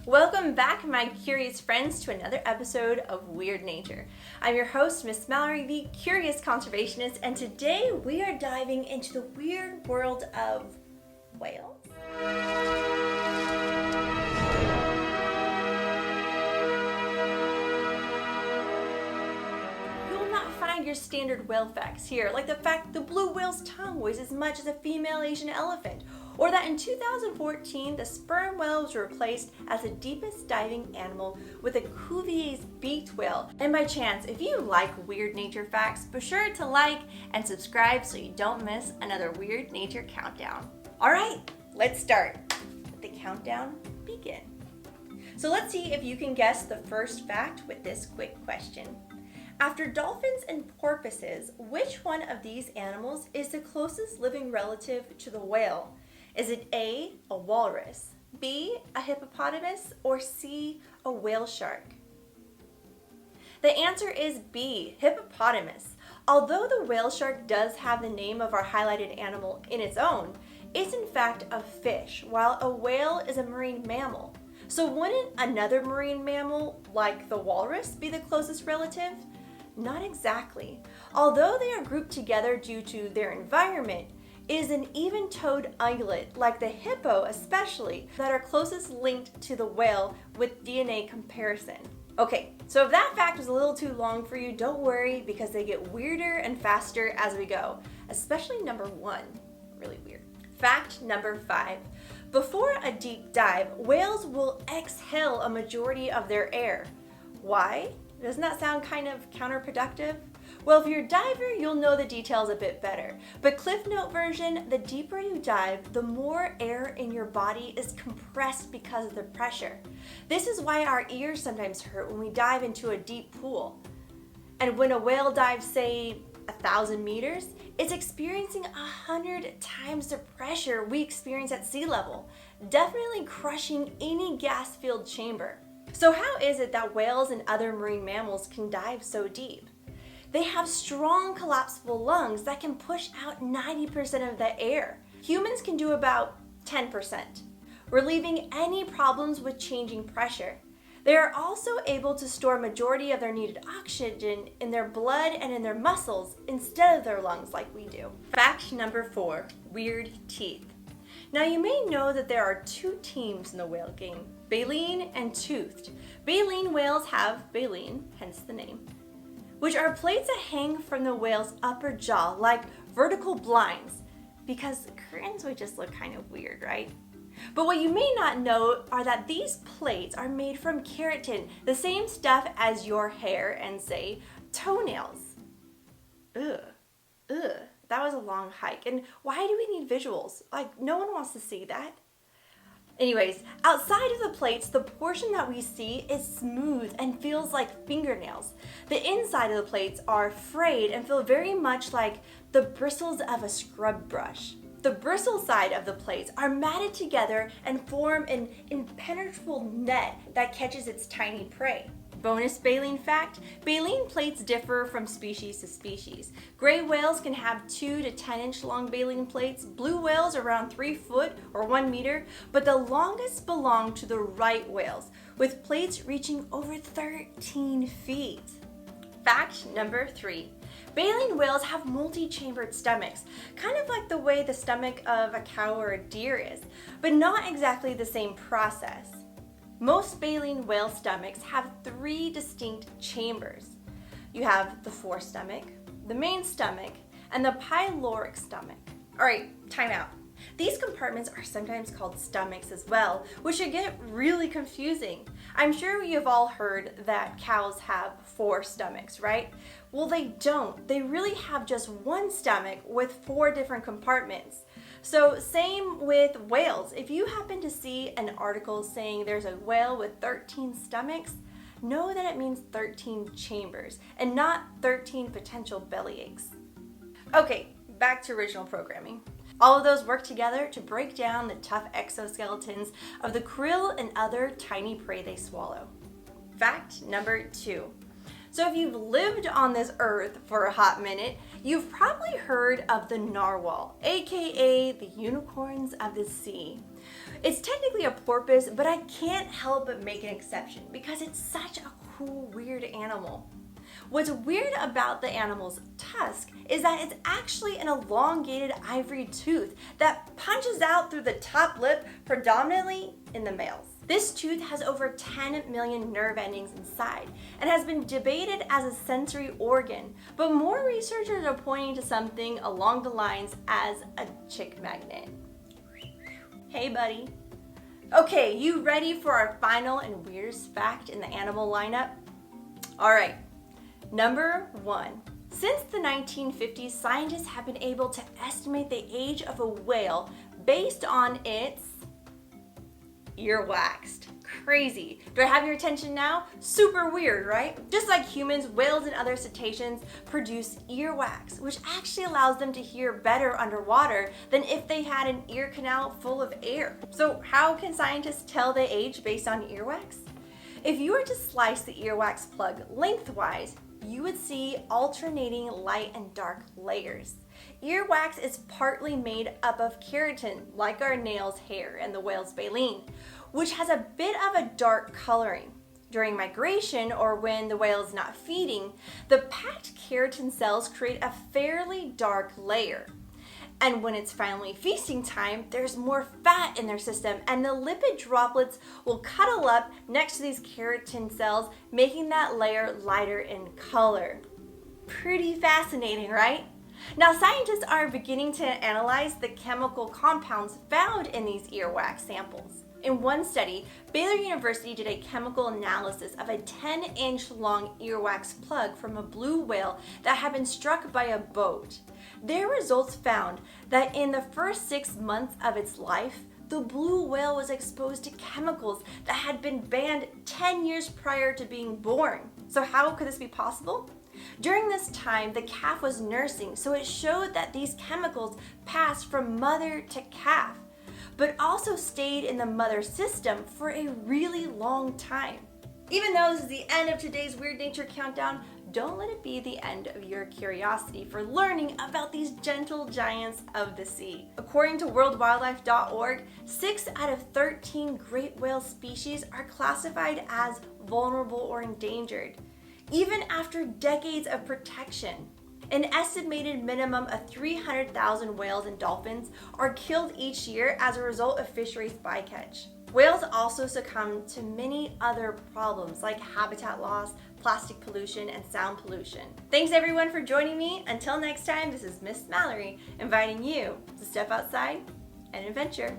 Welcome back, my curious friends, to another episode of Weird Nature. I'm your host, Miss Mallory, the Curious Conservationist, and today we are diving into the weird world of whales. You will not find your standard whale facts here, like the fact the blue whale's tongue weighs as much as a female Asian elephant, or that in 2014 the sperm whale was replaced as the deepest diving animal with a Cuvier's beaked whale. And by chance, if you like weird nature facts, be sure to like and subscribe so you don't miss another Weird Nature countdown. Alright, let's start. Let the countdown begin. So let's see if you can guess the first fact with this quick question. After dolphins and porpoises, which one of these animals is the closest living relative to the whale? Is it A, a walrus, B, a hippopotamus, or C, a whale shark? The answer is B, hippopotamus. Although the whale shark does have the name of our highlighted animal in its own, it's in fact a fish, while a whale is a marine mammal. So wouldn't another marine mammal, like the walrus, be the closest relative? Not exactly. Although they are grouped together due to their environment, it is an even-toed ungulate, like the hippo especially, that are closest linked to the whale with DNA comparison. Okay, so if that fact was a little too long for you, don't worry, because they get weirder and faster as we go, especially number 1. Really weird. Fact number 5. Before a deep dive, whales will exhale a majority of their air. Why? Doesn't that sound kind of counterproductive? Well, if you're a diver, you'll know the details a bit better. But Cliff Note version, the deeper you dive, the more air in your body is compressed because of the pressure. This is why our ears sometimes hurt when we dive into a deep pool. And when a whale dives, say, 1,000 meters, it's experiencing 100 times the pressure we experience at sea level, definitely crushing any gas-filled chamber. So how is it that whales and other marine mammals can dive so deep? They have strong collapsible lungs that can push out 90% of the air. Humans can do about 10%, relieving any problems with changing pressure. They are also able to store a majority of their needed oxygen in their blood and in their muscles instead of their lungs like we do. Fact number 4, weird teeth. Now you may know that there are 2 teams in the whale game, baleen and toothed. Baleen whales have baleen, hence the name, which are plates that hang from the whale's upper jaw like vertical blinds, because curtains would just look kind of weird, right? But what you may not know are that these plates are made from keratin, the same stuff as your hair and, say, toenails. Ugh. That was a long hike. And why do we need visuals? Like, no one wants to see that. Anyways, outside of the plates, the portion that we see is smooth and feels like fingernails. The inside of the plates are frayed and feel very much like the bristles of a scrub brush. The bristle side of the plates are matted together and form an impenetrable net that catches its tiny prey. Bonus baleen fact, baleen plates differ from species to species. Gray whales can have 2 to 10 inch long baleen plates, blue whales around 3 foot or 1 meter, but the longest belong to the right whales, with plates reaching over 13 feet. Fact number 3. Baleen whales have multi-chambered stomachs, kind of like the way the stomach of a cow or a deer is, but not exactly the same process. Most baleen whale stomachs have 3 distinct chambers. You have the forestomach, the main stomach, and the pyloric stomach. Alright, time out. These compartments are sometimes called stomachs as well, which can get really confusing. I'm sure you've all heard that cows have 4 stomachs, right? Well, they don't. They really have just one stomach with 4 different compartments. So same with whales. If you happen to see an article saying there's a whale with 13 stomachs, know that it means 13 chambers and not 13 potential bellyaches. Okay, back to original programming. All of those work together to break down the tough exoskeletons of the krill and other tiny prey they swallow. Fact number 2. So if you've lived on this earth for a hot minute, you've probably heard of the narwhal, aka the unicorns of the sea. It's technically a porpoise, but I can't help but make an exception because it's such a cool, weird animal. What's weird about the animal's tusk is that it's actually an elongated ivory tooth that punches out through the top lip, predominantly in the males. This tooth has over 10 million nerve endings inside and has been debated as a sensory organ, but more researchers are pointing to something along the lines as a chick magnet. Hey buddy. Okay, you ready for our final and weirdest fact in the animal lineup? Alright, number 1. Since the 1950s, scientists have been able to estimate the age of a whale based on its earwax. Crazy. Do I have your attention now? Super weird, right? Just like humans, whales and other cetaceans produce earwax, which actually allows them to hear better underwater than if they had an ear canal full of air. So how can scientists tell the age based on earwax? If you were to slice the earwax plug lengthwise, you would see alternating light and dark layers. Earwax is partly made up of keratin, like our nails' hair and the whale's baleen, which has a bit of a dark coloring. During migration, or when the whale is not feeding, the packed keratin cells create a fairly dark layer. And when it's finally feasting time, there's more fat in their system, and the lipid droplets will cuddle up next to these keratin cells, making that layer lighter in color. Pretty fascinating, right? Now, scientists are beginning to analyze the chemical compounds found in these earwax samples. In one study, Baylor University did a chemical analysis of a 10-inch long earwax plug from a blue whale that had been struck by a boat. Their results found that in the first 6 months of its life, the blue whale was exposed to chemicals that had been banned 10 years prior to being born. So how could this be possible? During this time, the calf was nursing, so it showed that these chemicals passed from mother to calf, but also stayed in the mother's system for a really long time. Even though this is the end of today's Weird Nature Countdown, don't let it be the end of your curiosity for learning about these gentle giants of the sea. According to worldwildlife.org, 6 out of 13 great whale species are classified as vulnerable or endangered, even after decades of protection. An estimated minimum of 300,000 whales and dolphins are killed each year as a result of fisheries bycatch. Whales also succumb to many other problems like habitat loss, plastic pollution, and sound pollution. Thanks everyone for joining me. Until next time, this is Miss Mallory inviting you to step outside and adventure.